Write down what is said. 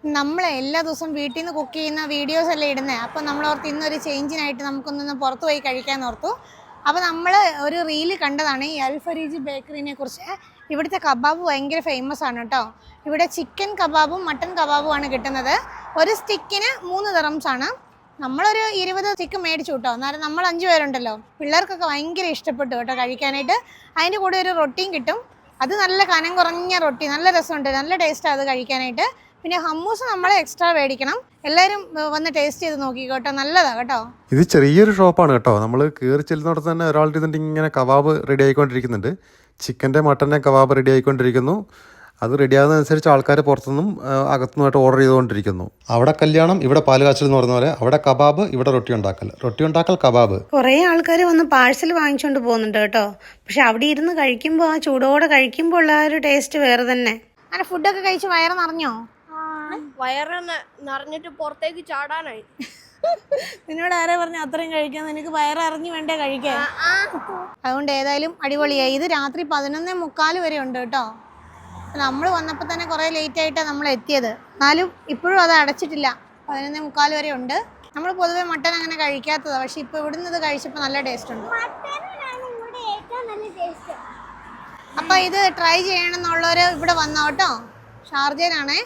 നമ്മൾ എല്ലാ ദിവസവും വീട്ടിൽ നിന്ന് കുക്ക് ചെയ്യുന്ന വീഡിയോസ് അല്ലേ ഇടുന്നത്. അപ്പോൾ നമ്മൾ ഓർത്ത് ഇന്നൊരു ചേഞ്ചിനായിട്ട് നമുക്കൊന്ന് പുറത്ത് പോയി കഴിക്കാൻ ഓർത്തു. അപ്പോൾ നമ്മൾ ഒരു റീല് കണ്ടതാണ് ഈ അൽ ഫരീജ് ബേക്കറിനെ കുറിച്ച്. ഇവിടുത്തെ കബാബ് ഭയങ്കര ഫേമസ് ആണ് കേട്ടോ. ഇവിടെ ചിക്കൻ കബാബും മട്ടൻ കബാബുമാണ് കിട്ടുന്നത്. ഒരു സ്റ്റിക്കിന് 3 ദിറംസാണ്. നമ്മളൊരു 20 സ്റ്റിക്ക് മേടിച്ചു കേട്ടോ. എന്നാലും നമ്മൾ 5 പേരുണ്ടല്ലോ. പിള്ളേർക്കൊക്കെ ഭയങ്കര ഇഷ്ടപ്പെട്ടു കേട്ടോ കഴിക്കാനായിട്ട്. അതിൻ്റെ കൂടെ ഒരു റൊട്ടിയും കിട്ടും. അത് നല്ല കനം കുറഞ്ഞ റൊട്ടി, നല്ല രസമുണ്ട്, നല്ല ടേസ്റ്റാണ് അത് കഴിക്കാനായിട്ട്. പിന്നെ ഹമ്മൂസ് നമ്മൾ എക്സ്ട്രാ മേടിക്കണം. എല്ലാവരും വന്ന് ടേസ്റ്റ് ചെയ്ത് നോക്കിക്കോട്ടോ, നല്ലതാണ് കേട്ടോ. ഇത് ചെറിയൊരു ഷോപ്പാണ് കേട്ടോ. നമ്മൾ കയറി ചെല്ലുന്നിടത്ത് തന്നെ ഒരാളുടെ ഇതിൻ്റെ ഇങ്ങനെ കബാബ് റെഡി ആയിക്കൊണ്ടിരിക്കുന്നുണ്ട്. ചിക്കൻ്റെ മട്ടൻ്റെ കബാബ് റെഡി ആയിക്കൊണ്ടിരിക്കുന്നു. അത് റെഡിയാകുന്നതനുസരിച്ച് ആൾക്കാർ പുറത്തുനിന്നും അകത്തുനിന്നുമായിട്ട് ഓർഡർ ചെയ്തുകൊണ്ടിരിക്കുന്നു. അവിടെ കല്യാണം, ഇവിടെ പാല് കാച്ചൽ എന്ന് പറഞ്ഞ പോലെ അവിടെ കബാബ്, ഇവിടെ റൊട്ടി ഉണ്ടാക്കൽ കബാബ്. കുറേ ആൾക്കാർ വന്ന് പാഴ്സൽ വാങ്ങിച്ചുകൊണ്ട് പോകുന്നുണ്ട് കേട്ടോ. പക്ഷെ അവിടെ ഇരുന്ന് കഴിക്കുമ്പോൾ, ആ ചൂടോടെ കഴിക്കുമ്പോൾ ഉള്ള ഒരു ടേസ്റ്റ് വേറെ തന്നെ. അങ്ങനെ ഫുഡൊക്കെ കഴിച്ച് വയറ് നിറഞ്ഞോ? വയറ് നിറഞ്ഞിട്ട് പുറത്തേക്ക് ചാടാനായി. നിന്നോട് ആരെ പറഞ്ഞു അത്രയും കഴിക്കാൻ? നിനക്ക് വയറിറങ്ങി വേണ്ടേ കഴിക്കാൻ? അതുകൊണ്ട് ഏതായാലും അടിപൊളിയായി. ഇത് രാത്രി 11:45 വരെ ഉണ്ട് കേട്ടോ. നമ്മൾ വന്നപ്പോൾ തന്നെ കുറേ ലേറ്റായിട്ടാണ് നമ്മൾ എത്തിയത്. എന്നാലും ഇപ്പോഴും അത് അടച്ചിട്ടില്ല. 11:45 വരെ ഉണ്ട്. നമ്മൾ പൊതുവെ മട്ടൻ അങ്ങനെ കഴിക്കാത്തതാണ്. പക്ഷെ ഇപ്പോൾ ഇവിടുന്ന് ഇത് കഴിച്ചപ്പോൾ നല്ല ടേസ്റ്റ് ഉണ്ട്. അപ്പോൾ ഇത് ട്രൈ ചെയ്യണം എന്നുള്ളവർ ഇവിടെ വന്നോ കേട്ടോ. ഷാർജയിലാണേ.